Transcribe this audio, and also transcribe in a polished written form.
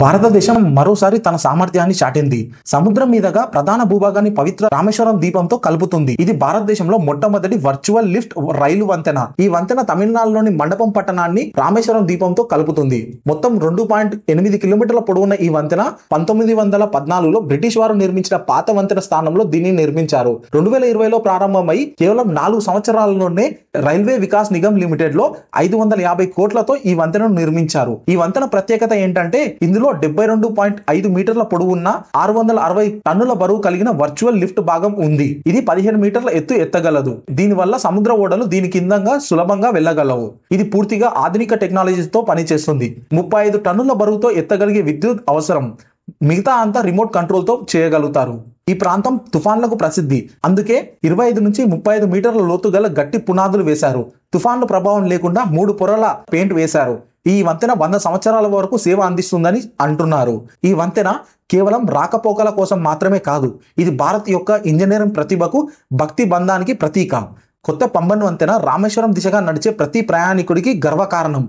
భారతదేశం మరోసారి తన సామర్థ్యాన్ని చాటింది. సముద్రం మీదుగా ప్రధాన భూభాగాన్ని పవిత్ర రామేశ్వరం ద్వీపంతో కలుపుతుంది. ఇది భారతదేశంలో మొట్టమొదటి వర్చువల్ లిఫ్ట్ రైలు వంతెన. ఈ వంతెన తమిళనాడులోని మండపం పట్టణాన్ని రామేశ్వరం ద్వీపంతో కలుపుతుంది. మొత్తం 2.8 కిలోమీటర్ల పొడవున్న ఈ వంతెన 1914లో బ్రిటిష్ వారు నిర్మించిన పాత వంతెన స్థానంలో దీన్ని నిర్మించారు. 2020లో ప్రారంభమై కేవలం 4 సంవత్సరాలలోనే రైల్వే వికాస్ నిగమ్ లిమిటెడ్ లో 550 కోట్లతో ఈ వంతెనను నిర్మించారు. ఈ వంతెన ప్రత్యేకత ఏంటంటే ఇందులో 72.5 మీటర్ల పొడవున్న 660 టన్నుల బరువు కలిగిన వర్చువల్ లిఫ్ట్ భాగం ఉంది. ఇది 15 మీటర్ల ఎత్తు ఎత్తగలదు. దీనివల్ల సముద్ర ఓడలు దీని కిందంగా సులభంగా వెళ్ళగలవు. ఇది పూర్తిగా ఆధునిక టెక్నాలజీతో పనిచేస్తుంది. 35 టన్నుల బరువుతో ఎత్తగలిగే విద్యుత్ అవసరం. మిగతా అంతా రిమోట్ కంట్రోల్ తో చేయగలుగుతారు. ఈ ప్రాంతం తుఫాన్లకు ప్రసిద్ధి. అందుకే 25 నుంచి 35 మీటర్ల లోతు గల గట్టి పునాదులు వేశారు. తుఫాన్ల ప్రభావం లేకుండా 3 పొరల పెయింట్ వేశారు. ఈ వంతెన 100 సంవత్సరాల వరకు సేవ అందిస్తుందని అంటున్నారు. ఈ వంతెన కేవలం రాకపోకల కోసం మాత్రమే కాదు, ఇది భారత్ యొక్క ఇంజనీరింగ్ ప్రతిభకు, భక్తి బంధానికి ప్రతీక. కొత్త పంబన్ వంతెన రామేశ్వరం దిశగా నడిచే ప్రతి ప్రయాణికుడికి గర్వకారణం.